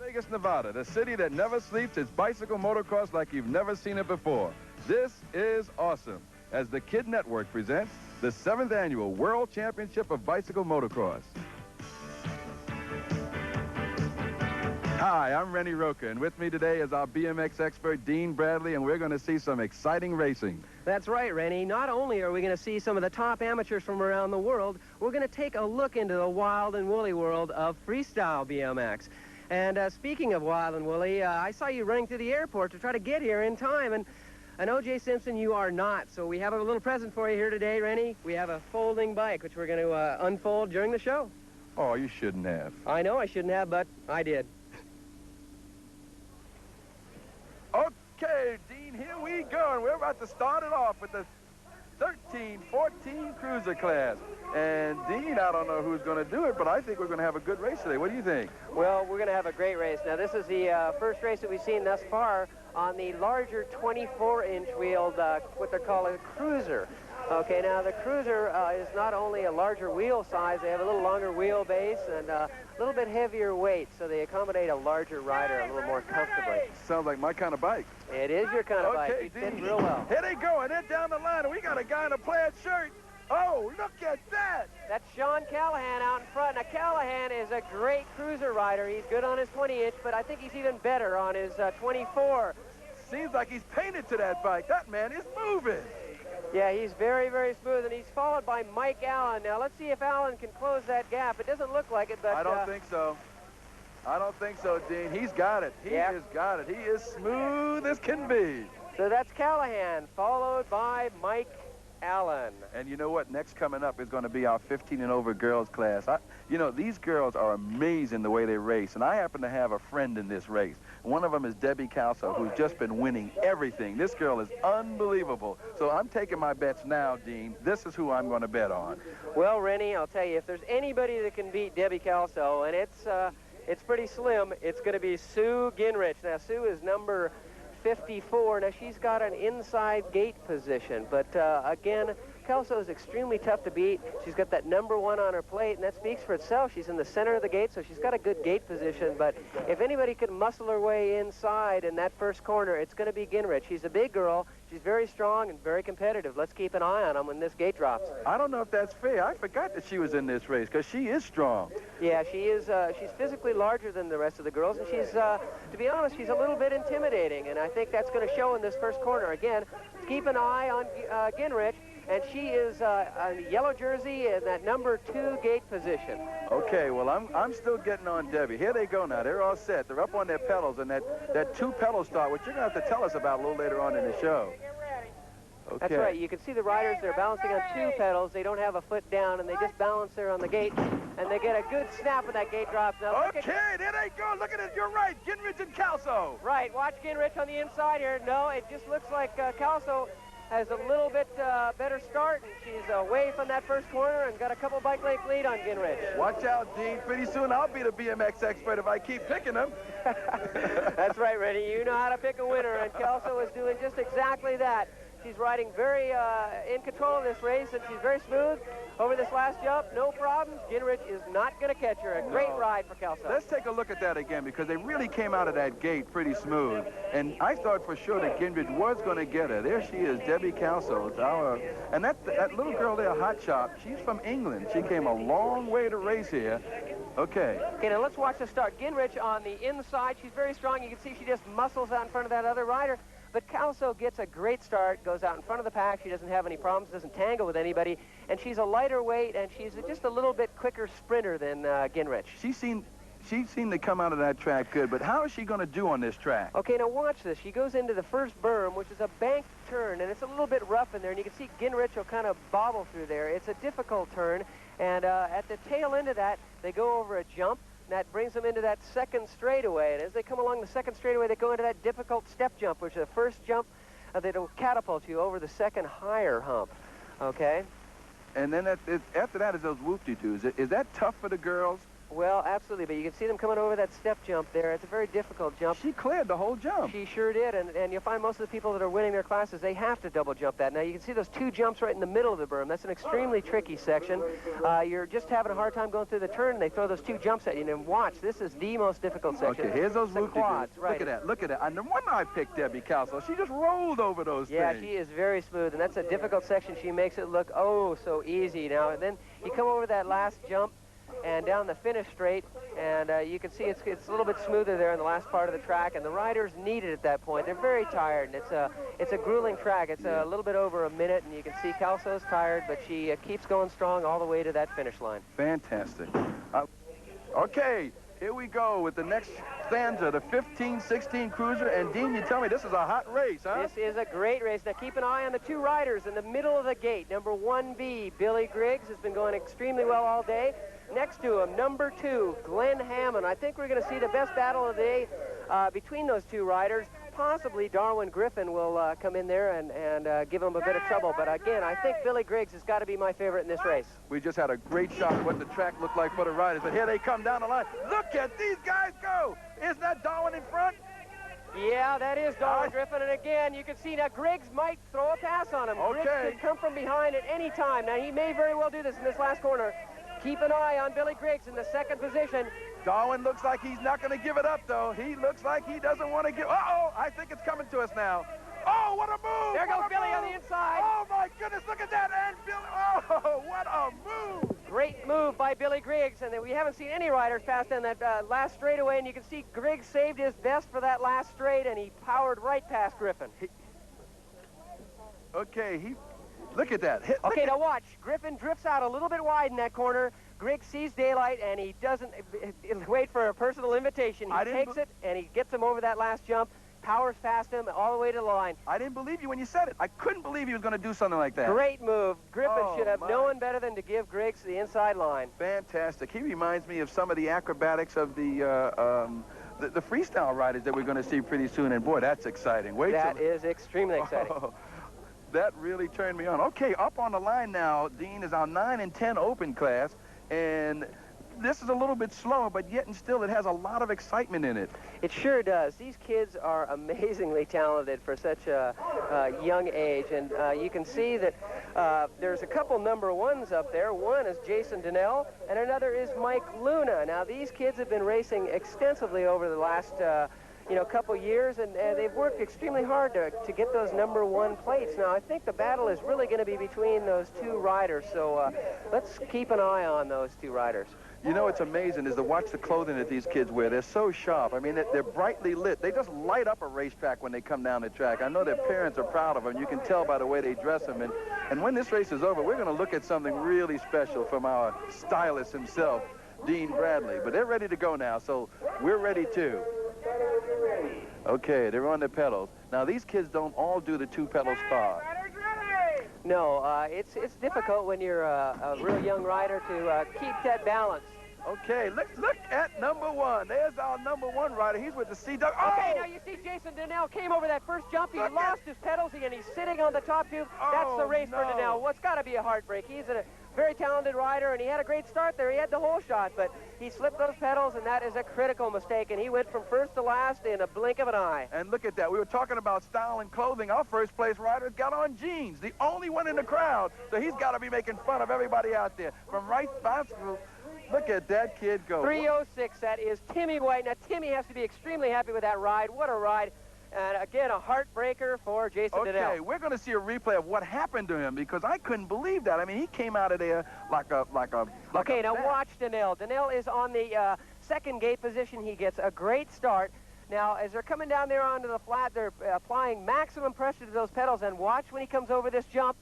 Vegas, Nevada, the city that never sleeps, it's bicycle motocross like you've never seen it before. This is awesome, as the Kid Network presents the 7th Annual World Championship of Bicycle Motocross. Hi, I'm Rennie Roca, and with me today is our BMX expert, Dean Bradley, and we're going to see some exciting racing. That's right, Rennie. Not only are we going to see some of the top amateurs from around the world, we're going to take a look into the wild and woolly world of freestyle BMX. And speaking of wild and woolly, I saw you running through the airport to try to get here in time, and I know, Jay Simpson, you are not. So we have a little present for you here today, Rennie. We have a folding bike, which we're going to unfold during the show. Oh, you shouldn't have. I know I shouldn't have, but I did. Okay, Dean, here we go, and we're about to start it off with the 13-14 cruiser class. And Dean, I don't know who's going to do it, but I think we're going to have a good race today. What do you think? Well, we're going to have a great race. Now, this is the first race that we've seen thus far on the larger 24-inch wheeled, what they're calling a cruiser. Okay, now the cruiser is not only a larger wheel size, they have a little longer wheelbase and a little bit heavier weight, so they accommodate a larger rider a little more comfortably. Sounds like my kind of bike. It is your kind of bike. Okay, It fits real well. Here they go, and they're down the line, and we got a guy in a plaid shirt. Oh, look at that! That's Sean Callahan out in front. Now, Callahan is a great cruiser rider. He's good on his 20-inch, but I think he's even better on his 24. Seems like he's painted to that bike. That man is moving. Yeah, he's very, very smooth, and he's followed by Mike Allen. Now, let's see if Allen can close that gap. It doesn't look like it, but... I don't think so. I don't think so, Dean. He's got it. He has got it. He is smooth as can be. So that's Callahan, followed by Mike Allen. And you know what? Next coming up is going to be our 15 and over girls class. You know, these girls are amazing the way they race, and I happen to have a friend in this race. One of them is Debbie Calso, who's just been winning everything. This girl is unbelievable. So I'm taking my bets now, Dean. This is who I'm going to bet on. Well, Rennie, I'll tell you, if there's anybody that can beat Debbie Calso, and it's pretty slim, it's going to be Sue Ginrich. Now, Sue is number 54. Now, she's got an inside gate position, but again, Kelso is extremely tough to beat. She's got that number 1 on her plate, and that speaks for itself. She's in the center of the gate, so she's got a good gate position, but if anybody could muscle her way inside in that first corner, it's going to be Ginrich. She's a big girl. She's very strong and very competitive. Let's keep an eye on them when this gate drops. I don't know if that's fair. I forgot that she was in this race, because she is strong. Yeah, she is. She's physically larger than the rest of the girls, and she's, to be honest, she's a little bit intimidating, and I think that's going to show in this first corner. Again, keep an eye on Ginrich, and she is a yellow jersey in that number 2 gate position. Okay, well, I'm still getting on Debbie. Here they go now. They're all set. They're up on their pedals, and that 2 pedal start, which you're going to have to tell us about a little later on in the show. Okay. That's right. You can see the riders, they're balancing on 2 pedals. They don't have a foot down, and they just balance there on the gate, and they get a good snap when that gate drops. Now, okay, there they go. Look at it. You're right. Ginrich and Calso. Right. Watch Ginrich on the inside here. No, it just looks like Calso has a little bit better start, and she's away from that first corner and got a couple bike length lead on Ginrich. Watch out, Dean. Pretty soon I'll be the BMX expert if I keep picking them. That's right, Reddy. You know how to pick a winner, and Kelso is doing just exactly that. She's riding very in control of this race, and she's very smooth over this last jump. No problems. Ginrich is not going to catch her. A great ride for Kelso. Let's take a look at that again, because they really came out of that gate pretty smooth. And I thought for sure that Ginrich was going to get her. There she is, Debbie Calso. And that little girl there, Hot Shot, she's from England. She came a long way to race here. Okay. Okay, now let's watch the start. Ginrich on the inside. She's very strong. You can see she just muscles out in front of that other rider. But Calso gets a great start, goes out in front of the pack. She doesn't have any problems, doesn't tangle with anybody. And she's a lighter weight, and she's just a little bit quicker sprinter than Ginrich. She seemed to come out of that track good, but how is she going to do on this track? Okay, now watch this. She goes into the first berm, which is a banked turn, and it's a little bit rough in there, and you can see Ginrich will kind of bobble through there. It's a difficult turn, and at the tail end of that, they go over a jump. That brings them into that second straightaway. And as they come along the second straightaway, they go into that difficult step jump, which is the first jump that'll catapult you over the second higher hump. Okay? And then after that is those whoop-de-doos. Is that tough for the girls? Well, absolutely, but you can see them coming over that step jump there. It's a very difficult jump. She cleared the whole jump. She sure did, and you'll find most of the people that are winning their classes, they have to double jump that. Now, you can see those 2 jumps right in the middle of the berm. That's an extremely tricky section. You're just having a hard time going through the turn, and they throw those 2 jumps at you. And watch, this is the most difficult section. Okay, here's those roof quads, right. Look at that, look at that. And the one I picked, Debbie Calso, she just rolled over those Yeah, things. she is very smooth, and that's a difficult section. She makes it look, oh, so easy. Now, and then you come over that last jump, and down the finish straight, and you can see it's a little bit smoother there in the last part of the track, and the riders need it at that point. They're very tired, and it's a grueling track. It's a little bit over a minute, and you can see Calso's tired, but she keeps going strong all the way to that finish line. Fantastic. Okay, here we go with the next stanza, the 15-16 Cruiser, and Dean, you tell me this is a hot race, huh? This is a great race. Now keep an eye on the 2 riders in the middle of the gate. Number 1B, Billy Griggs, has been going extremely well all day. Next to him, number 2, Glenn Hammond. I think we're going to see the best battle of the day between those 2 riders. Possibly Darwin Griffin will come in there and give him a bit of trouble. But again, I think Billy Griggs has got to be my favorite in this race. We just had a great shot of what the track looked like for the riders. But here they come down the line. Look at these guys go. Isn't that Darwin in front? Yeah, that is Darwin Griffin. And again, you can see now Griggs might throw a pass on him. Okay. Griggs could come from behind at any time. Now, he may very well do this in this last corner. Keep an eye on Billy Griggs in the 2nd position. Darwin looks like he's not going to give it up, though. He looks like he doesn't want to give... Uh-oh, I think it's coming to us now. Oh, what a move! There goes Billy on the inside. Oh, my goodness, look at that. And Billy, oh, what a move! Great move by Billy Griggs, and we haven't seen any riders pass down that last straightaway, and you can see Griggs saved his best for that last straight, and he powered right past Griffin. Look at that. Okay, now watch. Griffin drifts out a little bit wide in that corner. Griggs sees daylight, and he doesn't wait for a personal invitation. He takes it, and he gets him over that last jump, powers past him all the way to the line. I didn't believe you when you said it. I couldn't believe he was going to do something like that. Great move. Griffin should have known better than to give Griggs the inside line. Fantastic. He reminds me of some of the acrobatics of the freestyle riders that we're going to see pretty soon, and boy, that's exciting. That is extremely exciting. Oh, that really turned me on. Okay, up on the line now, Dean, is our 9 and 10 open class, and this is a little bit slower, but yet and still it has a lot of excitement in it. It sure does. These kids are amazingly talented for such a young age, and you can see that there's a couple number 1s up there. One is Jason Donnell, and another is Mike Luna. Now, these kids have been racing extensively over the last couple years, and they've worked extremely hard to get those number 1 plates. Now, I think the battle is really going to be between those 2 riders, so let's keep an eye on those 2 riders. You know, what's amazing is to watch the clothing that these kids wear. They're so sharp. I mean, they're brightly lit. They just light up a racetrack when they come down the track. I know their parents are proud of them. You can tell by the way they dress them. And when this race is over, we're going to look at something really special from our stylist himself, Dean Bradley. But they're ready to go now, so we're ready too. Okay, they're on their pedals. Now, these kids don't all do the 2-pedal start. No, it's difficult when you're a real young rider to keep that balance. Okay, look at number 1. There's our number 1 rider. He's with the Sea Duck. Oh! Okay, now you see Jason Donnell came over that first jump. He lost his pedals, and he's sitting on the top tube. That's the race for Donnell. What's got to be a heartbreak. He's a very talented rider, and he had a great start there. He had the whole shot, but he slipped those pedals, and that is a critical mistake, and he went from first to last in a blink of an eye. And look at that. We were talking about style and clothing. Our first-place rider's got on jeans, the only one in the crowd, so he's got to be making fun of everybody out there. From right past, look at that kid go. 3:06, that is Timmy White. Now, Timmy has to be extremely happy with that ride. What a ride. And again, a heartbreaker for Jason Donnell. Okay, we're going to see a replay of what happened to him because I couldn't believe that. I mean, he came out of there like a okay, now watch Donnell. Donnell is on the 2nd gate position. He gets a great start. Now, as they're coming down there onto the flat, they're applying maximum pressure to those pedals. And watch when he comes over this jump.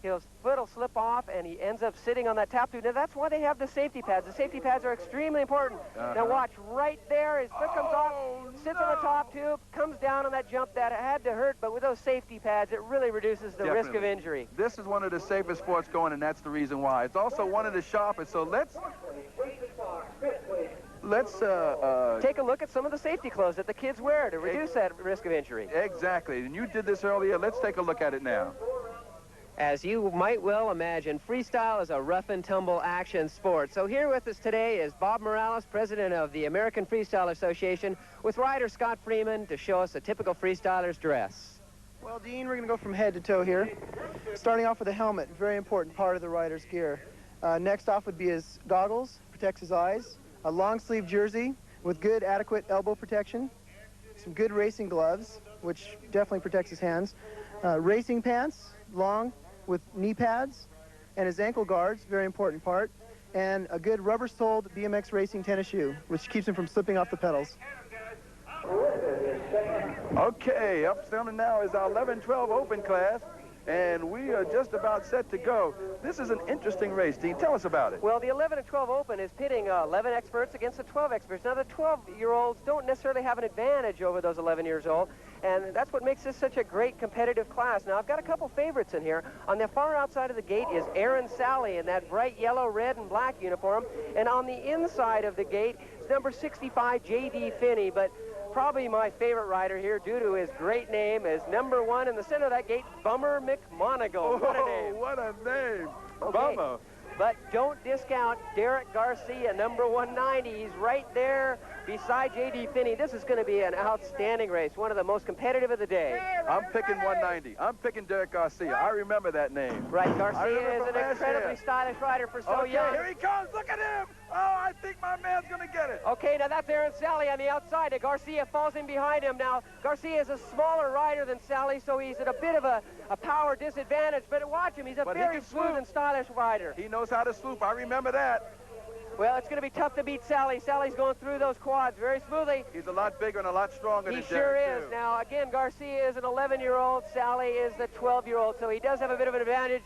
His foot will slip off, and he ends up sitting on that top tube. Now, that's why they have the safety pads. The safety pads are extremely important. Now, watch right there. His foot comes off, sits on the top tube, comes down on that jump. That had to hurt, but with those safety pads, it really reduces the risk of injury. This is one of the safest sports going, and that's the reason why. It's also one of the sharpest, so let's take a look at some of the safety clothes that the kids wear to reduce that risk of injury. Exactly, and you did this earlier. Let's take a look at it now. As you might well imagine, freestyle is a rough and tumble action sport. So here with us today is Bob Morales, president of the American Freestyle Association, with rider Scott Freeman to show us a typical freestyler's dress. Well, Dean, we're going to go from head to toe here. Starting off with a helmet, very important part of the rider's gear. Next off would be his goggles, protects his eyes, a long sleeve jersey with good adequate elbow protection, some good racing gloves, which definitely protects his hands, racing pants, long, with knee pads, and his ankle guards, very important part, and a good rubber-soled BMX racing tennis shoe, which keeps him from slipping off the pedals. Okay, up standing now is our 11-12 open class, and we are just about set to go. This is an interesting race. Dean, tell us about it. Well, the 11 and 12 Open is pitting 11 experts against the 12 experts. Now, the 12-year-olds don't necessarily have an advantage over those 11 years old, and that's what makes this such a great competitive class. Now, I've got a couple favorites in here. On the far outside of the gate is Aaron Sally in that bright yellow, red, and black uniform, and on the inside of the gate is number 65, J.D. Finney, but probably my favorite rider here, due to his great name, is number 1 in the center of that gate, Bummer McMonagle. What a name. What a name. Okay. Bummer. But don't discount Derek Garcia, number 190. He's right there beside J.D. Finney. This is going to be an outstanding race, one of the most competitive of the day. I'm picking 190. I'm picking Derek Garcia. I remember that name. Right, Garcia is an incredibly stylish rider for so young. Here he comes. Look at him. Oh, I think my man's going to get it. Okay, now that's Aaron Sally on the outside. Now Garcia falls in behind him. Now, Garcia is a smaller rider than Sally, so he's at a bit of a power disadvantage. But watch him. He's a very smooth and stylish rider. He knows how to swoop. I remember that. Well, it's going to be tough to beat Sally. Sally's going through those quads very smoothly. He's a lot bigger and a lot stronger than Derek. He sure is. Now, again, Garcia is an 11-year-old. Sally is the 12-year-old, so he does have a bit of an advantage.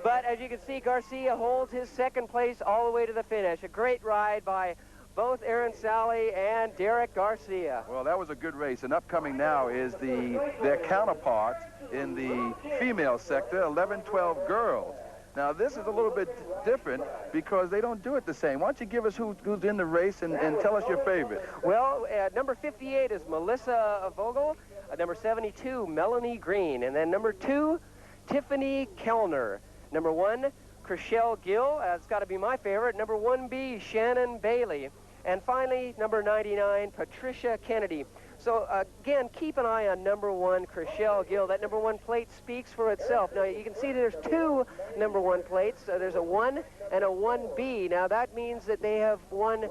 But as you can see, Garcia holds his second place all the way to the finish. A great ride by both Aaron Sally and Derek Garcia. Well, that was a good race. And upcoming now is their counterpart in the female sector, 11-12 girls. Now, this is a little bit different because they don't do it the same. Why don't you give us who's in the race and tell us your favorite? Well, number 58 is Melissa Vogel. Number 72, Melanie Green. And then number 2, Tiffany Kellner. Number 1, Chriselle Gill. That's got to be my favorite. Number 1B, Shannon Bailey. And finally, number 99, Patricia Kennedy. So, again, keep an eye on number 1, Chriselle Gill. That number 1 plate speaks for itself. Now, you can see there's 2 number 1 plates. There's a 1 and a 1B. Now, that means that they have won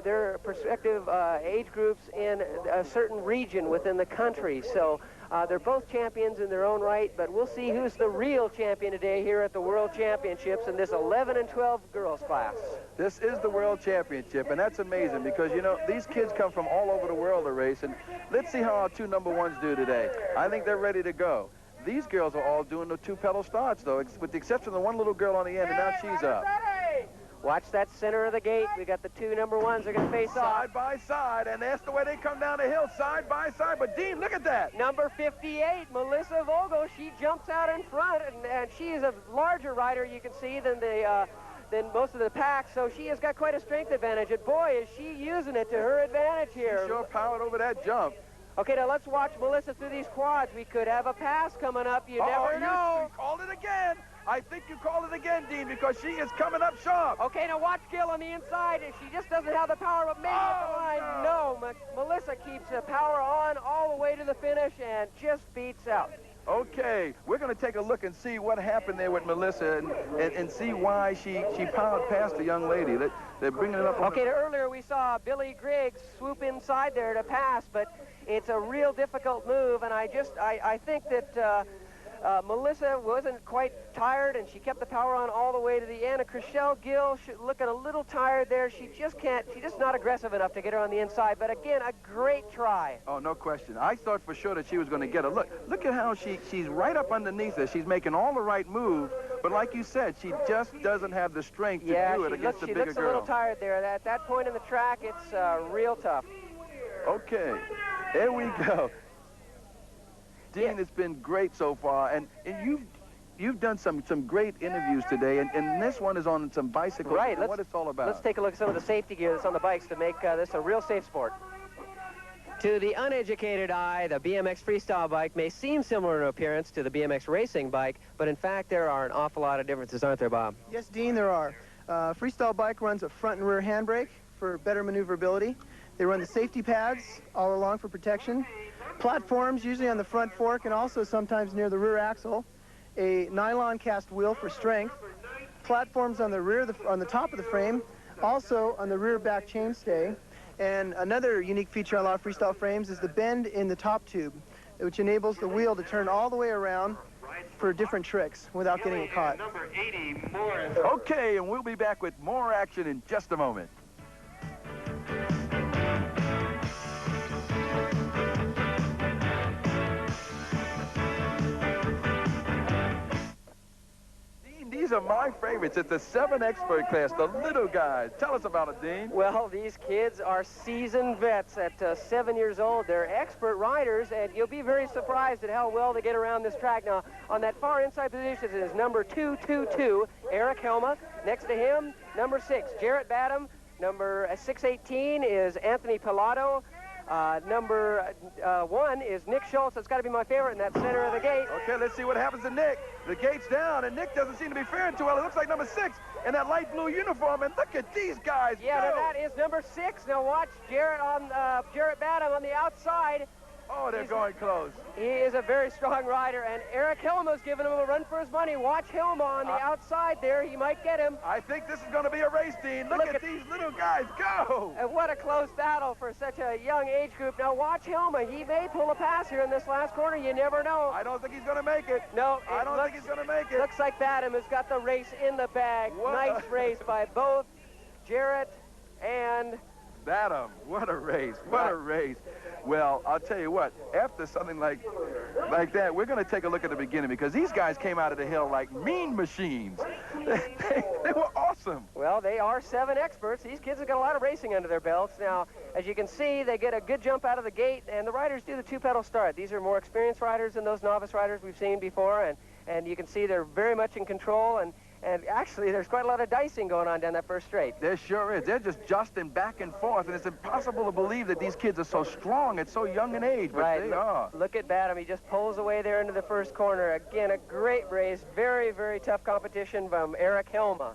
their respective age groups in a certain region within the country. So, they're both champions in their own right, but we'll see who's the real champion today here at the World Championships in this 11 and 12 girls class. This is the World Championship, and that's amazing because, you know, these kids come from all over the world to race, and let's see how our 2 number 1s do today. I think they're ready to go. These girls are all doing the 2-pedal starts, though, with the exception of the one little girl on the end, and now she's up. Watch that center of the gate. We got the 2 number 1s. They're going to face off. Side by side, and that's the way they come down the hill, side by side. But, Dean, look at that. Number 58, Melissa Vogel. She jumps out in front, and she is a larger rider, you can see, than most of the pack, so she has got quite a strength advantage. And, boy, is she using it to her advantage here. She sure powered over that jump. Okay, now let's watch Melissa through these quads. We could have a pass coming up. You never know. You called it again. I think you called it again, Dean, because she is coming up sharp. Okay, now watch Gill on the inside. She just doesn't have the power, but maybe at the line. No, Melissa keeps the power on all the way to the finish and just beats out. Okay, we're going to take a look and see what happened there with Melissa and see why she powered past the young lady. They're bringing it up on earlier we saw Billy Griggs swoop inside there to pass, but it's a real difficult move, and I think that Melissa wasn't quite tired, and she kept the power on all the way to the end. And Chriselle Gill looking a little tired there. She's just not aggressive enough to get her on the inside. But again, a great try. Oh, no question. I thought for sure that she was going to get her. Look at how she's right up underneath her. She's making all the right moves, but like you said, she just doesn't have the strength to do it against the bigger girl. She looks a little tired there. At that point in the track, it's real tough. Okay, here we go. Dean, it's been great so far, and you've done some great interviews today, and this one is on some bicycles. Right. What it's all about. Let's take a look at some of the safety gear that's on the bikes to make this a real safe sport. To the uneducated eye, the BMX freestyle bike may seem similar in appearance to the BMX racing bike, but in fact there are an awful lot of differences, aren't there, Bob? Yes, Dean, there are. Freestyle bike runs a front and rear handbrake for better maneuverability. They run the safety pads all along for protection. Platforms, usually on the front fork and also sometimes near the rear axle. A nylon cast wheel for strength. Platforms on the rear, on the top of the frame, also on the rear back chainstay. And another unique feature on a lot of freestyle frames is the bend in the top tube, which enables the wheel to turn all the way around for different tricks without getting it caught. Okay, and we'll be back with more action in just a moment. These are my favorites. It's the 7 expert class, the little guys. Tell us about it, Dean. Well, these kids are seasoned vets at 7 years old. They're expert riders, and you'll be very surprised at how well they get around this track. Now, on that far inside position is number 222, Eric Helma. Next to him, number 6, Jarrett Badham. Number 618 is Anthony Pilato. Number 1 is Nick Schultz. That's got to be my favorite in that center of the gate. Okay, let's see what happens to Nick. The gate's down, and Nick doesn't seem to be faring too well. It looks like number 6 in that light blue uniform, and look at these guys. Yeah, go. now that is number 6. Now watch Jarrett Badham on the outside. Oh, they're going close. He is a very strong rider, and Eric Hilma's giving him a run for his money. Watch Hilma on the outside there. He might get him. I think this is going to be a race, Dean. Look at these little guys go. And what a close battle for such a young age group. Now watch Hilma. He may pull a pass here in this last corner. You never know. I don't think he's going to make it. No, I don't think he's going to make it. Looks like Badham has got the race in the bag. Nice race by both Jarrett and Badham. What a race. What a race. Well, I'll tell you what, after something like that, we're going to take a look at the beginning, because these guys came out of the hill like mean machines. They were awesome. Well, they are 7 experts. These kids have got a lot of racing under their belts. Now, as you can see, they get a good jump out of the gate, and the riders do the 2-pedal start. These are more experienced riders than those novice riders we've seen before, and you can see they're very much in control, and actually, there's quite a lot of dicing going on down that first straight. There sure is. They're just adjusting back and forth, and it's impossible to believe that these kids are so strong at so young an age, but they are. Look at Badham. He just pulls away there into the first corner. Again, a great race. Very, very tough competition from Eric Helma.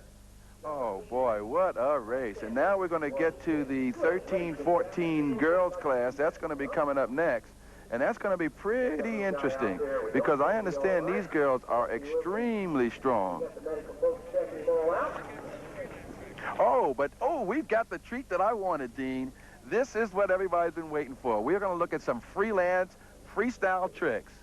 Oh, boy, what a race. And now we're going to get to the 13-14 girls class. That's going to be coming up next. And that's going to be pretty interesting, because I understand these girls are extremely strong. Oh, we've got the treat that I wanted, Dean. This is what everybody's been waiting for. We're going to look at some freestyle tricks.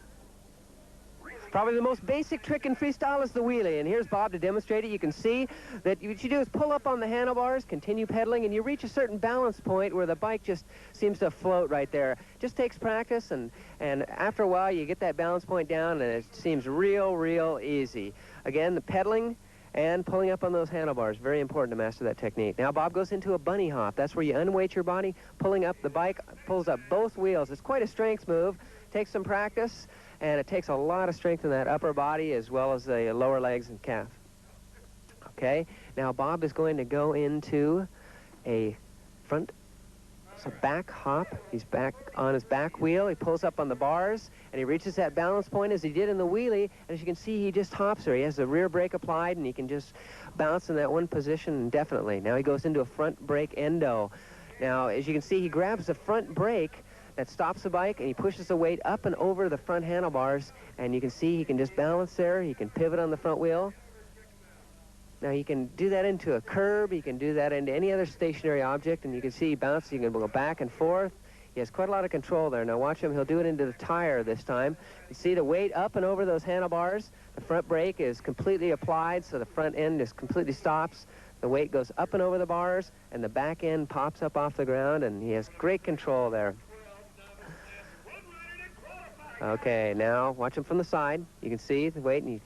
Probably the most basic trick in freestyle is the wheelie, and here's Bob to demonstrate it. You can see that what you do is pull up on the handlebars, continue pedaling, and you reach a certain balance point where the bike just seems to float right there. Just takes practice, and after a while you get that balance point down, and it seems real easy. Again, the pedaling and pulling up on those handlebars, very important to master that technique. Now Bob goes into a bunny hop. That's where you unweight your body, pulling up the bike, pulls up both wheels. It's quite a strength move. Takes some practice, and it takes a lot of strength in that upper body as well as the lower legs and calf. Okay, now Bob is going to go into a back hop. He's back on his back wheel. He pulls up on the bars, and he reaches that balance point as he did in the wheelie. And as you can see, he just hops there. He has the rear brake applied, and he can just bounce in that one position indefinitely. Now he goes into a front brake endo. Now, as you can see, he grabs the front brake that stops the bike, and he pushes the weight up and over the front handlebars, and you can see he can just balance there. He can pivot on the front wheel. Now he can do that into a curb. He can do that into any other stationary object, and you can see he bounces. He can go back and forth. He has quite a lot of control there. Now watch him. He'll do it into the tire this time. You see the weight up and over those handlebars. The front brake is completely applied, so the front end just completely stops. The weight goes up and over the bars, and the back end pops up off the ground, and he has great control there. Okay, now watch him from the side. You can see the weight, and he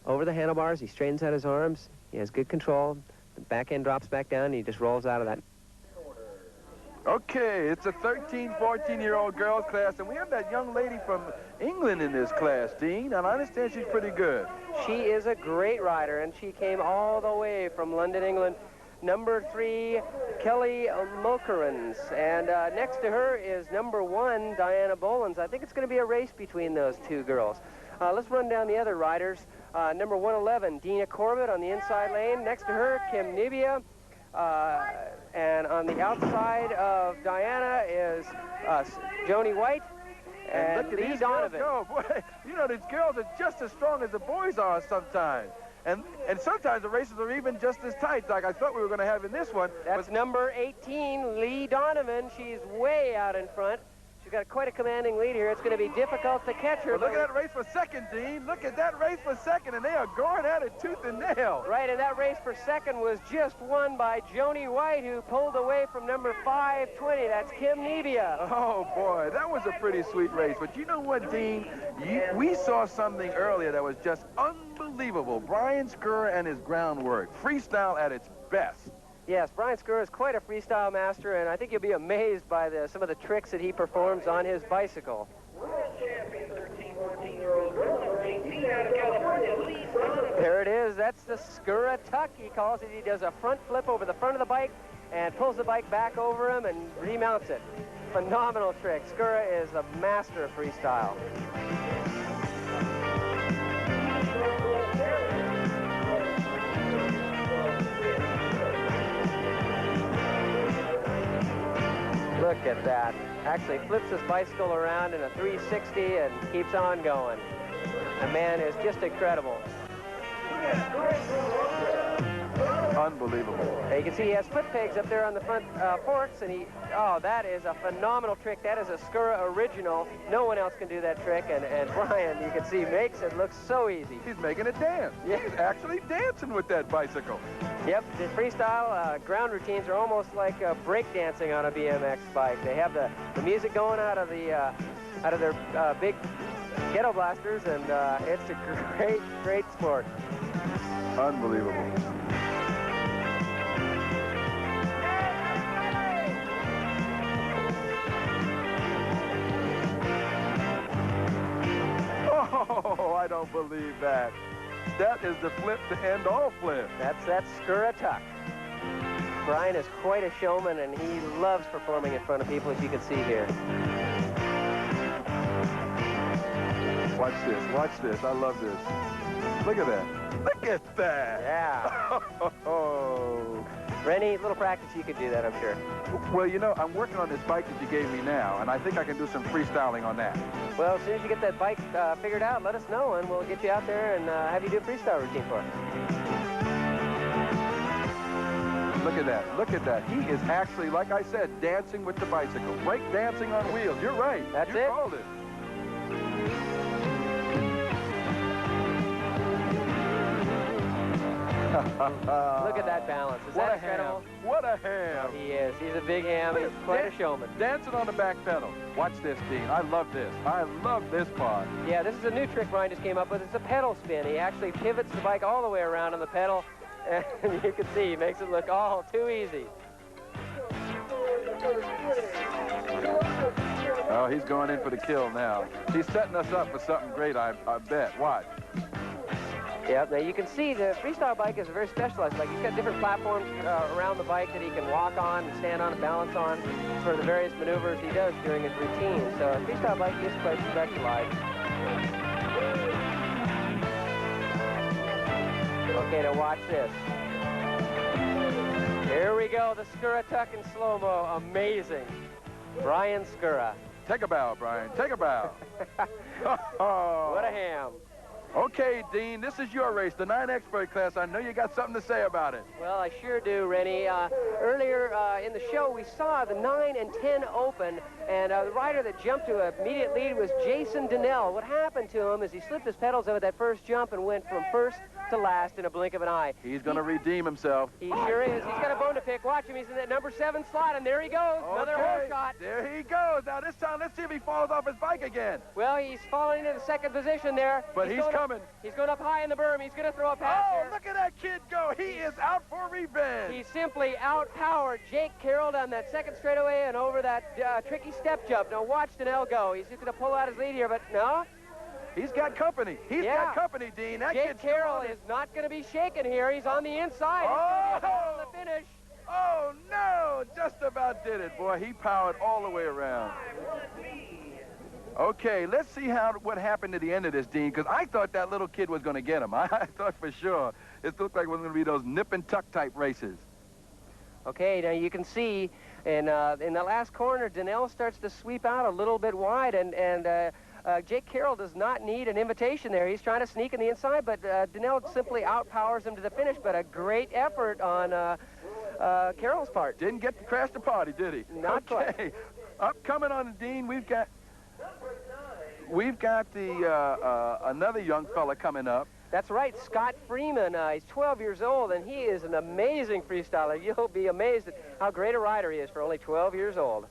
over the handlebars. He straightens out his arms. He has good control. The back end drops back down, and he just rolls out of that. Okay, it's a 13, 14-year-old girls class, and we have that young lady from England in this class, Dean, and I understand she's pretty good. She is a great rider, and she came all the way from London, England. number 3, Kelly Mulkerins. And next to her is number 1, Diana Bolins. I think it's going to be a race between those two girls. Let's run down the other riders. Number 111, Dina Corbett on the inside lane. Next to her, Kim Nibia. And on the outside of Diana is Joni White and look at Lee these Donovan. girls go. Boy, you know, these girls are just as strong as the boys are sometimes. And sometimes the races are even just as tight, like I thought we were going to have in this one. That's number 18, Lee Donovan. She's way out in front. She's got quite a commanding lead here. It's going to be difficult to catch her. Well, look at that race for second, Dean. Look at that race for second, and they are going at it tooth and nail. Right, and that race for second was just won by Joni White, who pulled away from number 520. That's Kim Nibia. Oh, boy, that was a pretty sweet race. But you know what, Dean? We saw something earlier that was just unbelievable. Brian Skur and his groundwork. Freestyle at its best. Yes, Brian Skur is quite a freestyle master, and I think you'll be amazed by some of the tricks that he performs on his bicycle. There it is. That's the Skura tuck, he calls it. He does a front flip over the front of the bike and pulls the bike back over him and remounts it. Phenomenal trick. Skura is a master of freestyle. Look at that. Actually flips his bicycle around in a 360 and keeps on going. The man is just incredible. Unbelievable. You can see he has foot pegs up there on the front forks, and oh, that is a phenomenal trick. That is a Skura original. No one else can do that trick, and Brian, you can see, makes it look so easy. He's making it dance. Yeah. He's actually dancing with that bicycle. Yep, the freestyle ground routines are almost like break dancing on a BMX bike. They have the music going out of their big ghetto blasters, and it's a great sport. Unbelievable. Oh, I don't believe that. That is the flip to end all flip. That's that Skura tuck. Brian is quite a showman, and he loves performing in front of people, as you can see here. Watch this, watch this. I love this. Look at that. Look at that. Yeah. Oh. Rennie, little practice, you could do that, I'm sure. Well, you know, I'm working on this bike that you gave me now, and I think I can do some freestyling on that. Well, as soon as you get that bike figured out, let us know, and we'll get you out there and have you do a freestyle routine for us. Look at that. Look at that. He is actually, like I said, dancing with the bicycle. Break dancing on wheels. You're right. That's you it. Called it. Look at that balance. Is that incredible? Ham. What a ham. He is. He's a big ham. He's quite a showman. Dancing on the back pedal. Watch this, Dean. I love this. I love this part. Yeah, this is a new trick Brian just came up with. It's a pedal spin. He actually pivots the bike all the way around on the pedal, and you can see he makes it look all too easy. Oh, he's going in for the kill now. He's setting us up for something great, I bet. Watch. Yeah, now you can see the freestyle bike is a very specialized bike. He's got different platforms around the bike that he can walk on and stand on and balance on for the various maneuvers he does during his routine. So a freestyle bike is quite specialized. Okay, now watch this. Here we go, the Skura tuck in slow-mo. Amazing. Brian Skura. Take a bow, Brian. Take a bow. What a ham. Okay, Dean, this is your race, the 9 expert class. I know you got something to say about it. Well, I sure do, Rennie. Earlier in the show, we saw the 9 and 10 open, and the rider that jumped to an immediate lead was Jason Donnell. What happened to him is he slipped his pedals over that first jump and went from first to last in a blink of an eye. He's going to redeem himself. He sure is. He's got a bone to pick. Watch him. He's in that number 7 slot, and there he goes. Okay. Another hole shot. There he goes. Now, this time, let's see if he falls off his bike again. Well, he's falling into the second position there. But he's coming. He's going up high in the berm. He's going to throw a pass here. Look at that kid go. He is out for revenge. He simply outpowered Jake Carroll down that second straightaway and over that tricky step jump. Now, watch Donnell go. He's just going to pull out his lead here, but no. He's got company. He's got company, Dean. That Jake Carroll is not going to be shaken here. He's on the inside. He's going to be on the finish. Oh, no! Just about did it, boy. He powered all the way around. Okay, let's see what happened at the end of this, Dean, because I thought that little kid was going to get him. I thought for sure. It looked like it was going to be those nip and tuck type races. Okay, now you can see in the last corner, Donnell starts to sweep out a little bit wide, and Jake Carroll does not need an invitation there. He's trying to sneak in the inside, but Donnell simply outpowers him to the finish, but a great effort on Carroll's part. Didn't get to crash the party, did he? Not quite. Upcoming on the Dean, we've got the another young fella coming up. That's right, Scott Freeman. He's 12 years old, and he is an amazing freestyler. You'll be amazed at how great a rider he is for only 12 years old.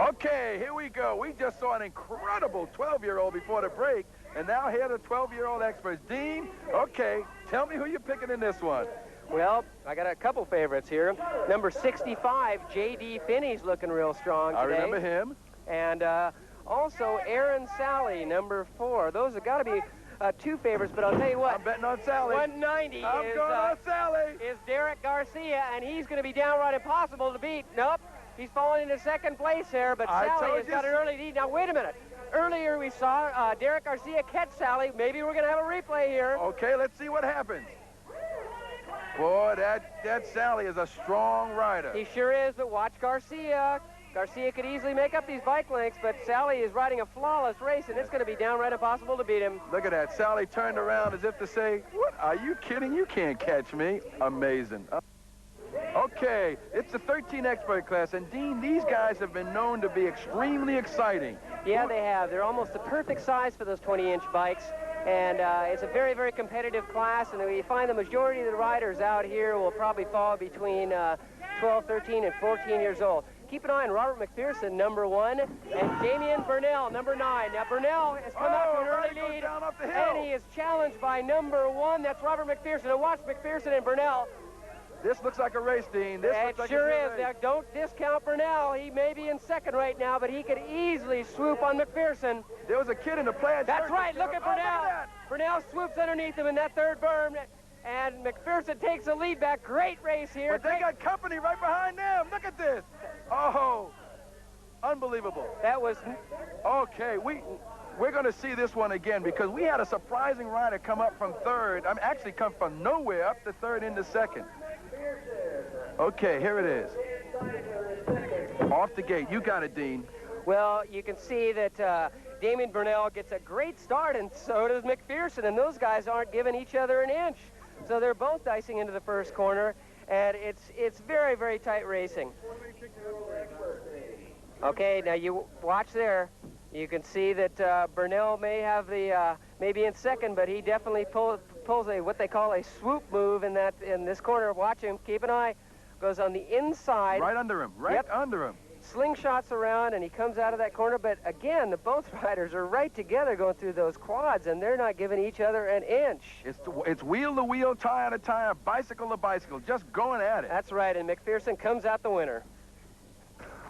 Okay, here we go. We just saw an incredible 12-year-old before the break, and now here are the 12-year-old experts. Dean, okay, tell me who you're picking in this one. Well, I got a couple favorites here. Number 65, J.D. Finney's looking real strong today. I remember him. And also Aaron Sally, number 4. Those have got to be two favorites, but I'll tell you what. I'm betting on Sally. 190 I'm going on Sally. Is Derek Garcia, and he's going to be downright impossible to beat. Nope. He's falling into second place here, but Sally has got an early lead. Now, wait a minute. Earlier we saw Derek Garcia catch Sally. Maybe we're going to have a replay here. Okay, let's see what happens. Boy, that Sally is a strong rider. He sure is, but watch Garcia. Garcia could easily make up these bike lengths, but Sally is riding a flawless race, and it's going to be downright impossible to beat him. Look at that. Sally turned around as if to say, what? Are you kidding? You can't catch me. Amazing. Okay, it's the 13 expert class, and Dean, these guys have been known to be extremely exciting. Yeah, they have. They're almost the perfect size for those 20-inch bikes, and it's a very, very competitive class, and we find the majority of the riders out here will probably fall between 12, 13, and 14 years old. Keep an eye on Robert McPherson, number 1, and Damian Burnell, number 9. Now, Burnell has come out to an early lead, and he is challenged by number 1. That's Robert McPherson. And watch McPherson and Burnell. This looks like a race, Dean. This looks like sure a is. race. Now, don't discount Burnell. He may be in second right now, but he could easily swoop on McPherson. There was a kid in the plaid shirt. That's right. Look at Burnell. Look at Burnell swoops underneath him in that third berm, and McPherson takes the lead back. Great race here. But they got company right behind them. Look at this. Oh, unbelievable. That was... Okay, we're going to see this one again because we had a surprising rider come up from third. Actually come from nowhere up to third into second. Okay, here it is. Off the gate. You got it, Dean. Well, you can see that Damian Burnell gets a great start, and so does McPherson, and those guys aren't giving each other an inch. So they're both dicing into the first corner, and it's very, very tight racing. Okay, now you watch there. You can see that Burnell may have the maybe in second, but he definitely pulls a what they call a swoop move in this corner. Watch him. Keep an eye. Goes on the inside. Right under him. Right under him. Slingshots around, and he comes out of that corner. But again, both riders are right together going through those quads, and they're not giving each other an inch. It's wheel to wheel, tire to tire, bicycle to bicycle, just going at it. That's right, and McPherson comes out the winner.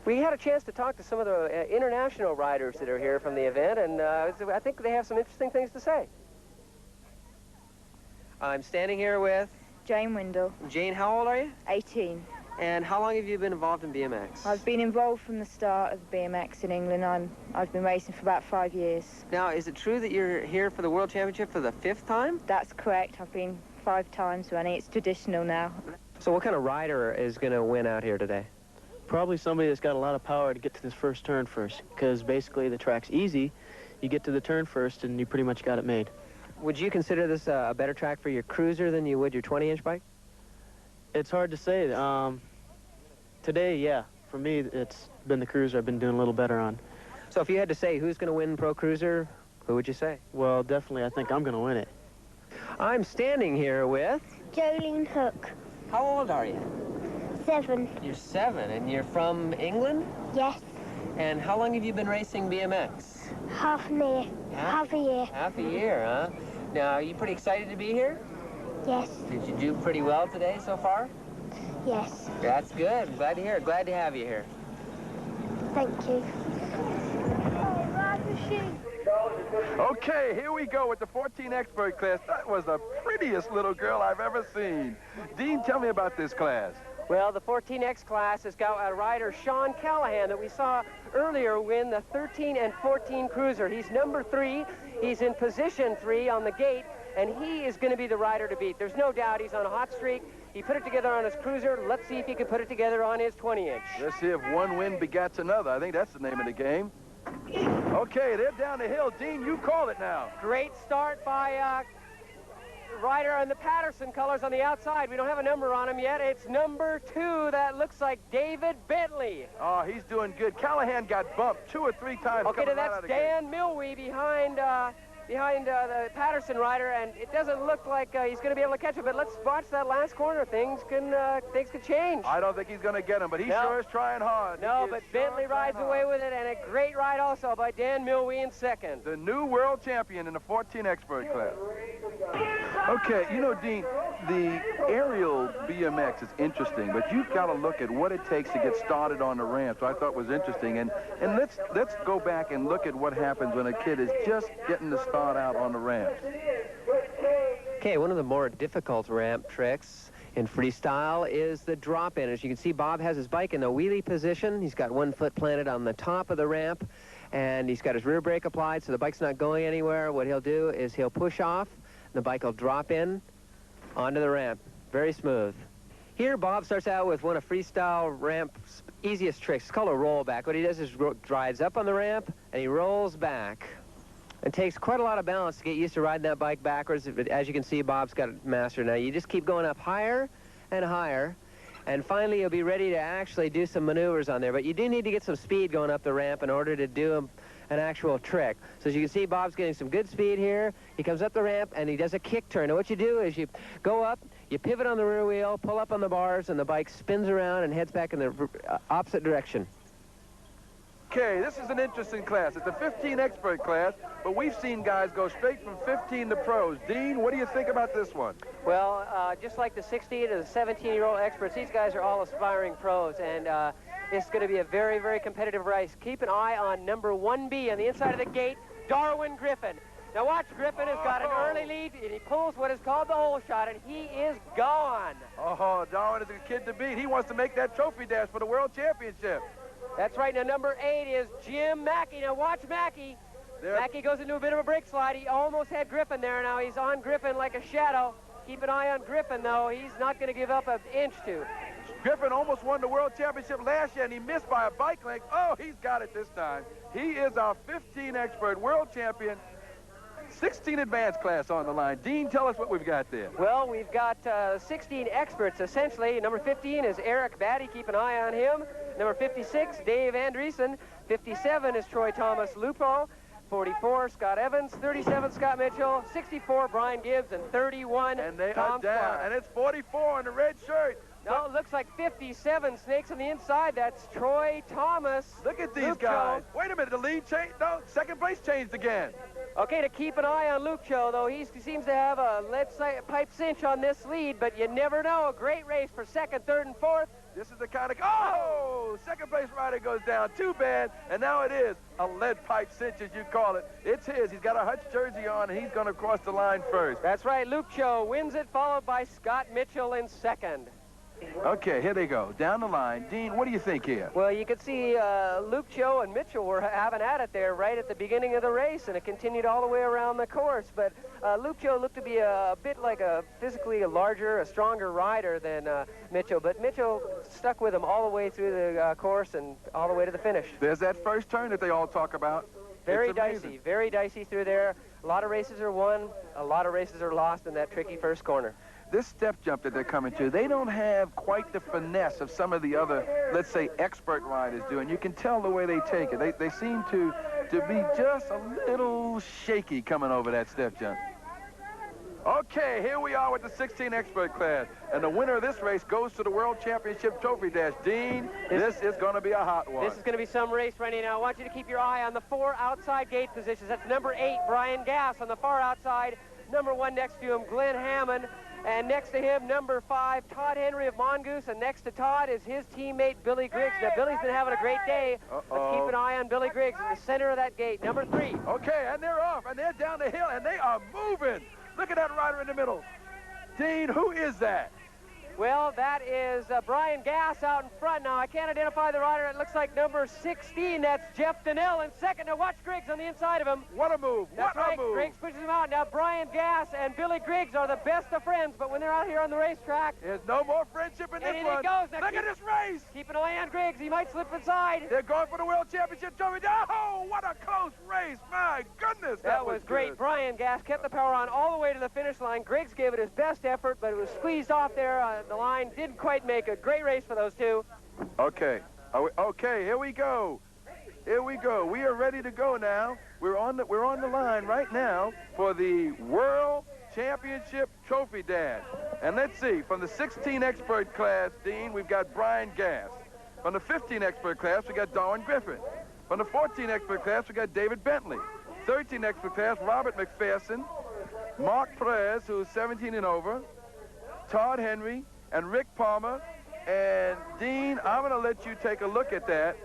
We had a chance to talk to some of the international riders that are here from the event, and I think they have some interesting things to say. I'm standing here with... Jane Windle. Jane, how old are you? 18. And how long have you been involved in BMX? I've been involved from the start of BMX in England. I've been racing for about 5 years. Now, is it true that you're here for the World Championship for the 5th time? That's correct. I've been 5 times running. It's traditional now. So what kind of rider is going to win out here today? Probably somebody that's got a lot of power to get to this first turn first, because basically the track's easy. You get to the turn first and you pretty much got it made. Would you consider this a better track for your cruiser than you would your 20-inch bike? It's hard to say. Today, yeah. For me, it's been the cruiser I've been doing a little better on. So if you had to say who's going to win Pro Cruiser, who would you say? Well, definitely, I think I'm going to win it. I'm standing here with... Jolene Hook. How old are you? 7. You're 7, and you're from England? Yes. And how long have you been racing BMX? Half a year. Half a year. Half a year, huh? Now, are you pretty excited to be here? Yes. Did you do pretty well today so far? Yes. That's good. Glad to hear it. Glad to have you here. Thank you. Okay, here we go with the 14 expert class. That was the prettiest little girl I've ever seen. Dean, tell me about this class. Well, the 14X class has got a rider, Sean Callahan, that we saw earlier win the 13 and 14 cruiser. He's number 3. He's in position 3 on the gate, and he is going to be the rider to beat. There's no doubt he's on a hot streak. He put it together on his cruiser. Let's see if he can put it together on his 20-inch. Let's see if one win begats another. I think that's the name of the game. Okay, they're down the hill. Dean, you call it now. Great start by rider in the Patterson colors on the outside. We don't have a number on him yet. It's number 2. That looks like David Bentley. Oh, he's doing good. Callahan got bumped 2 or 3 times. Okay, now that's Dan Milwee behind the Patterson rider, and it doesn't look like he's going to be able to catch him. But let's watch that last corner. Things can change. I don't think he's going to get him, but he sure is trying hard. No, but Bentley rides away with it, and a great ride also by Dan Milwee in second. The new world champion in the 14 expert class. Okay, you know, Dean, the aerial BMX is interesting, but you've got to look at what it takes to get started on the ramp. So I thought was interesting, and let's go back and look at what happens when a kid is just getting to start out on the ramp. Okay, one of the more difficult ramp tricks in freestyle is the drop-in. As you can see, Bob has his bike in the wheelie position. He's got one foot planted on the top of the ramp, and he's got his rear brake applied, so the bike's not going anywhere. What he'll do is he'll push off. The bike will drop in onto the ramp. Very smooth. Here, Bob starts out with one of freestyle ramp's easiest tricks. It's called a rollback. What he does is drives up on the ramp, and he rolls back. It takes quite a lot of balance to get used to riding that bike backwards. As you can see, Bob's got it mastered now. You just keep going up higher and higher, and finally you'll be ready to actually do some maneuvers on there. But you do need to get some speed going up the ramp in order to do an actual trick. So as you can see, Bob's getting some good speed here. He comes up the ramp, and he does a kick turn. And what you do is you go up, you pivot on the rear wheel, pull up on the bars, and the bike spins around and heads back in the opposite direction. Okay, this is an interesting class. It's a 15 expert class, but we've seen guys go straight from 15 to pros. Dean, what do you think about this one? Well, just like the 16 and the 17-year-old experts, these guys are all aspiring pros, and it's going to be a very, very competitive race. Keep an eye on number 1B on the inside of the gate, Darwin Griffin. Now watch, Griffin has got an early lead, and he pulls what is called the hole shot, and he is gone. Oh, Darwin is a kid to beat. He wants to make that trophy dash for the World Championship. That's right. Now, number 8 is Jim Mackey. Now, watch Mackey. Mackey goes into a bit of a brake slide. He almost had Griffin there. Now, he's on Griffin like a shadow. Keep an eye on Griffin, though. He's not going to give up an inch to. Griffin almost won the World Championship last year, and he missed by a bike length. Oh, he's got it this time. He is our 15 expert world champion. 16 advanced class on the line. Dean, tell us what we've got there. Well, we've got 16 experts, essentially. Number 15 is Eric Batty. Keep an eye on him. Number 56, Dave Andreessen. 57 is Troy Thomas Lupo. 44, Scott Evans. 37, Scott Mitchell. 64, Brian Gibbs. And 31, and they Tom are down. Clark. And it's 44 in the red shirt. No, it looks like 57 snakes on the inside. That's Troy Thomas. Look at these guys. Wait a minute, the lead changed. No, second place changed again. Okay, to keep an eye on Luke Cho, though, he seems to have a lead pipe cinch on this lead, but you never know. A great race for second, third, and fourth. This is the kind of... Oh! Second place rider goes down. Too bad. And now it is a lead pipe cinch, as you call it. It's his. He's got a Hutch jersey on, and he's going to cross the line first. That's right. Luke Cho wins it, followed by Scott Mitchell in second. Okay, here they go. Down the line. Dean, what do you think here? Well, you could see Luke Cho and Mitchell were having at it there right at the beginning of the race, and it continued all the way around the course. But Luke Cho looked to be a bit like a physically a stronger rider than Mitchell. But Mitchell stuck with him all the way through the course and all the way to the finish. There's that first turn that they all talk about. Very dicey through there. A lot of races are won, a lot of races are lost in that tricky first corner. This step jump that they're coming to, they don't have quite the finesse of some of the other, let's say, expert riders do. And you can tell the way they take it. They seem to be just a little shaky coming over that step jump. Okay, here we are with the 16 expert class. And the winner of this race goes to the World Championship Trophy Dash. Dean, this is going to be a hot one. This is going to be some race, Rennie. Now, I want you to keep your eye on the 4 outside gate positions. That's number 8, Brian Gass, on the far outside. Number 1 next to him, Glenn Hammond. And next to him, number 5, Todd Henry of Mongoose. And next to Todd is his teammate, Billy Griggs. Now, Billy's been having a great day. Let's keep an eye on Billy Griggs in the center of that gate, number 3. Okay, and they're off, and they're down the hill, and they are moving. Look at that rider in the middle. Dean, who is that? Well, that is Brian Gass out in front. Now, I can't identify the rider. It looks like number 16. That's Jeff Donnell in second. Now, watch Griggs on the inside of him. What a move. That's what right. a move. Griggs pushes him out. Now, Brian Gass and Billy Griggs are the best of friends, but when they're out here on the racetrack... There's no more friendship in this and one. He goes. Now, look at this race. Keep an eye on Griggs. He might slip inside. They're going for the World Championship Trophy. Oh, what a close race. My goodness. That was great. Good. Brian Gass kept the power on all the way to the finish line. Griggs gave it his best effort, but it was squeezed off there on the line. Didn't quite make a great race for those two. Okay. Okay, here we go. Here we go. We are ready to go now. We're on the line right now for the World Championship Trophy Dash. And let's see, from the 16 expert class, Dean, we've got Brian Gass. From the 15 expert class, we got Darwin Griffin. From the 14 expert class, we got David Bentley. 13 expert class, Robert McPherson, Mark Perez, who's 17 and over, Todd Henry, and Rick Palmer. And Dean, I'm going to let you take a look at that.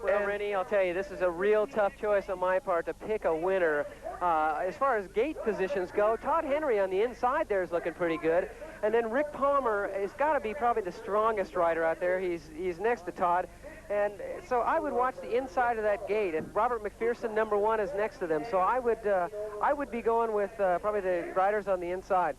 Well, Rennie, I'll tell you, this is a real tough choice on my part to pick a winner. As far as gate positions go, Todd Henry on the inside there is looking pretty good. And then Rick Palmer has got to be probably the strongest rider out there. He's next to Todd. And so I would watch the inside of that gate. And Robert McPherson, number 1, is next to them. So I would be going with probably the riders on the inside.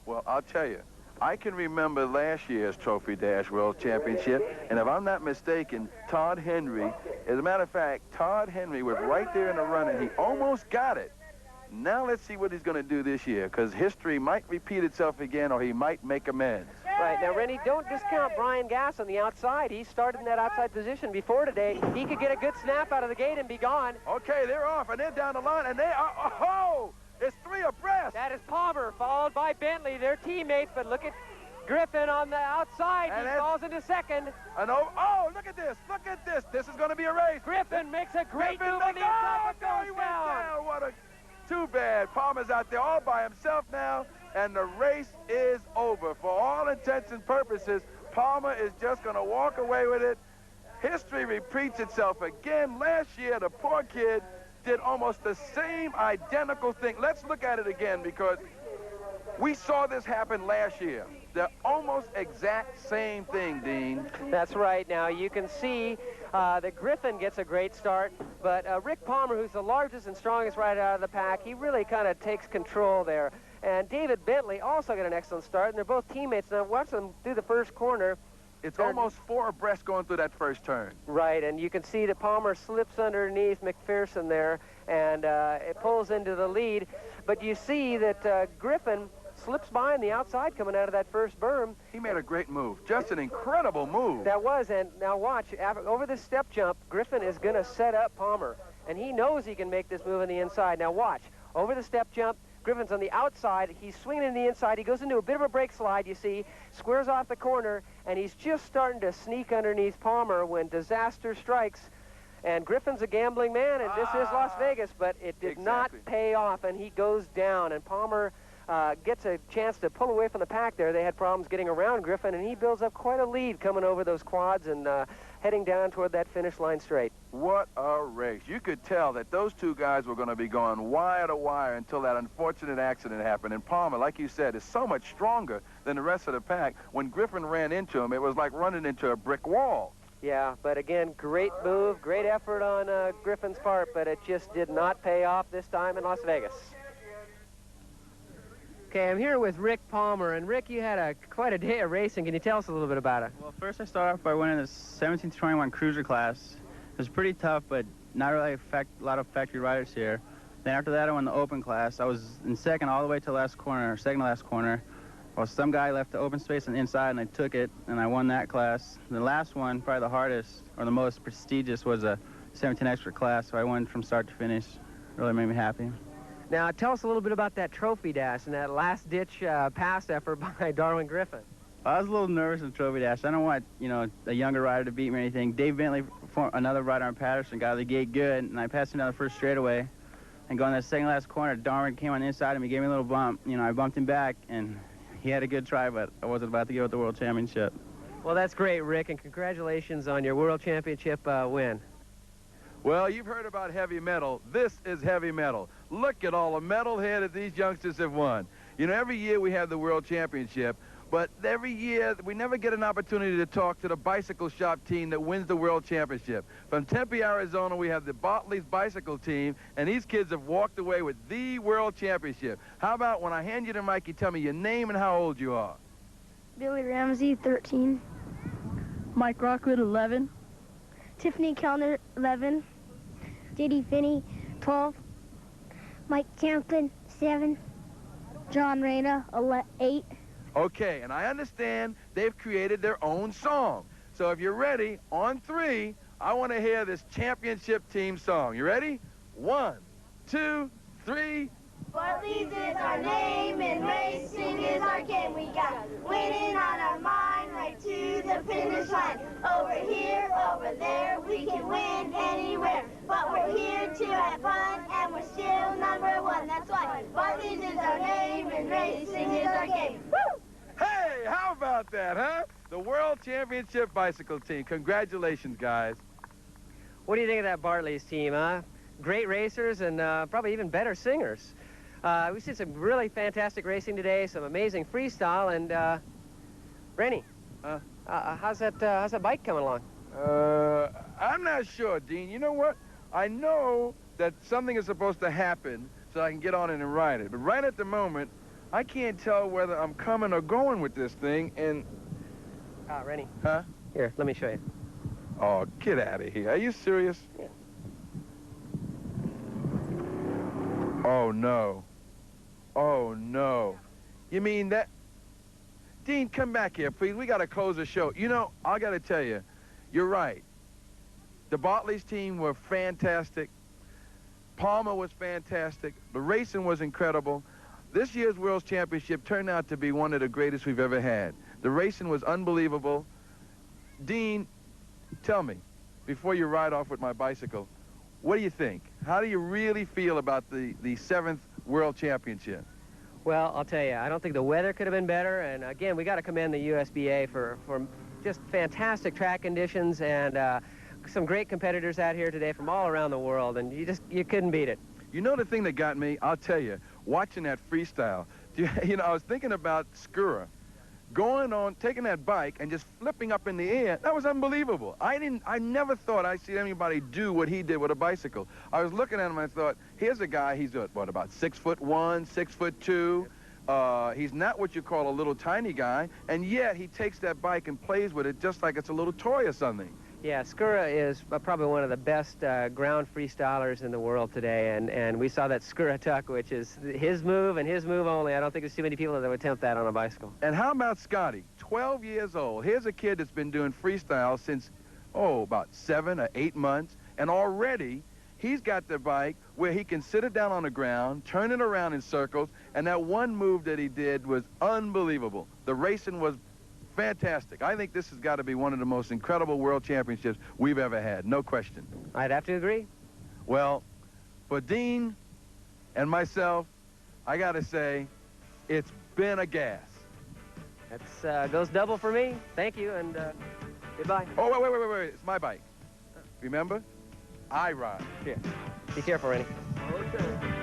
Well, I'll tell you, I can remember last year's Trophy Dash World Championship, and if I'm not mistaken, Todd Henry, as a matter of fact, Todd Henry was right there in the run, and he almost got it. Now let's see what he's going to do this year, because history might repeat itself again, or he might make amends. Right. Now, Rennie, don't discount Brian Gass on the outside. He started in that outside position before today. He could get a good snap out of the gate and be gone. Okay, they're off, and they're down the line, and they are, oh! It's 3 abreast. That is Palmer, followed by Bentley. They're teammates, but look at Griffin on the outside. And he falls into second. And oh, look at this. Look at this. This is going to be a race. Griffin makes a great move on the inside, but goes down. What a... Too bad. Palmer's out there all by himself now, and the race is over. For all intents and purposes, Palmer is just going to walk away with it. History repeats itself again. Last year, the poor kid did almost the same identical thing. Let's look at it again, because we saw this happen last year. The almost exact same thing, Dean. That's right. Now, you can see that Griffin gets a great start, but Rick Palmer, who's the largest and strongest rider out of the pack, he really kind of takes control there. And David Bentley also got an excellent start, and they're both teammates. Now, watch them through the first corner. It's almost 4 abreast going through that first turn. Right, and you can see that Palmer slips underneath McPherson there, and it pulls into the lead. But you see that Griffin slips by on the outside coming out of that first berm. He made a great move. Just an incredible move. That was, and now watch, over this step jump, Griffin is going to set up Palmer, and he knows he can make this move on the inside. Now watch, over the step jump, Griffin's on the outside. He's swinging in the inside. He goes into a bit of a brake slide, you see, squares off the corner, and he's just starting to sneak underneath Palmer when disaster strikes. And Griffin's a gambling man, and this is Las Vegas, but it did not pay off, and he goes down. And Palmer gets a chance to pull away from the pack there. They had problems getting around Griffin, and he builds up quite a lead coming over those quads and heading down toward that finish line straight. What a race. You could tell that those two guys were going to be going wire to wire until that unfortunate accident happened. And Palmer, like you said, is so much stronger than the rest of the pack. When Griffin ran into him, it was like running into a brick wall. Yeah, but again, great move, great effort on Griffin's part, but it just did not pay off this time in Las Vegas. Okay, I'm here with Rick Palmer, and Rick, you had quite a day of racing. Can you tell us a little bit about it? Well, first I started off by winning the 17-21 cruiser class. It was pretty tough, but not really a lot of factory riders here. Then after that, I won the open class. I was in second all the way to the last corner, second to last corner. Well, some guy left the open space on the inside, and I took it, and I won that class. The last one, probably the hardest or the most prestigious, was a 17 extra class, so I won from start to finish. Really made me happy. Now, tell us a little bit about that trophy dash and that last-ditch pass effort by Darwin Griffin. I was a little nervous in the trophy dash. I don't want, a younger rider to beat me or anything. Dave Bentley, another rider on Patterson, got out of the gate good, and I passed him down the first straightaway. And going that second last corner, Darwin came on the inside and he gave me a little bump. I bumped him back, and he had a good try, but I wasn't about to give it the World Championship. Well, that's great, Rick, and congratulations on your World Championship win. Well, you've heard about heavy metal. This is heavy metal. Look at all the metal here that these youngsters have won. Every year we have the World Championship, but every year we never get an opportunity to talk to the bicycle shop team that wins the World Championship. From Tempe, Arizona, we have the Bartley's bicycle team, and these kids have walked away with the World Championship. How about when I hand you the mic, you tell me your name and how old you are? Billy Ramsey, 13. Mike Rockwood, 11. Tiffany Kellner, 11. J.D. Finney, 12. Mike Campen, 7. John Reyna, 8. Okay, and I understand they've created their own song. So if you're ready, on 3, I want to hear this championship team song. You ready? 1, 2, 3. Bartley's is our name and racing is our game. We got winning on our mind right to the finish line. Over here, over there, we can win anywhere. But we're here to have fun and we're still #1. That's why Bartley's is our name and racing is our game. Woo! Hey, how about that, huh? The World Championship bicycle team. Congratulations, guys. What do you think of that Bartley's team, huh? Great racers and probably even better singers. We've seen some really fantastic racing today, some amazing freestyle, and Rennie, how's that bike coming along? I'm not sure, Dean. You know what? I know that something is supposed to happen so I can get on it and ride it. But right at the moment, I can't tell whether I'm coming or going with this thing, and... Rennie. Huh? Here, let me show you. Oh, get out of here. Are you serious? Yeah. Oh, no. Oh, no. You mean that... Dean, come back here, please. We got to close the show. I got to tell you, you're right. The Bartley's team were fantastic. Palmer was fantastic. The racing was incredible. This year's World Championship turned out to be one of the greatest we've ever had. The racing was unbelievable. Dean, tell me, before you ride off with my bicycle, what do you think? How do you really feel about the 7th World Championship? Well, I'll tell you, I don't think the weather could have been better. And again, we got to commend the USBA for just fantastic track conditions and some great competitors out here today from all around the world. And you couldn't beat it. You know the thing that got me? I'll tell you, watching that freestyle. I was thinking about Skura. Going on, taking that bike and just flipping up in the air, that was unbelievable. I never thought I'd see anybody do what he did with a bicycle. I was looking at him and I thought, here's a guy, he's what, about 6'1", 6'2". He's not what you call a little tiny guy, and yet he takes that bike and plays with it just like it's a little toy or something. Yeah, Skura is probably one of the best ground freestylers in the world today, and we saw that Skura tuck, which is his move and his move only. I don't think there's too many people that would attempt that on a bicycle. And how about Scotty, 12 years old? Here's a kid that's been doing freestyle since, about 7 or 8 months, and already he's got the bike where he can sit it down on the ground, turn it around in circles, and that one move that he did was unbelievable. The racing was fantastic. I think this has got to be one of the most incredible World Championships we've ever had, no question. I'd have to agree. Well, for Dean and myself, I got to say, It's been a gas. That goes double for me. Thank you, and goodbye. Oh, wait. It's my bike. Remember? I ride. Here. Be careful, Rennie. Okay.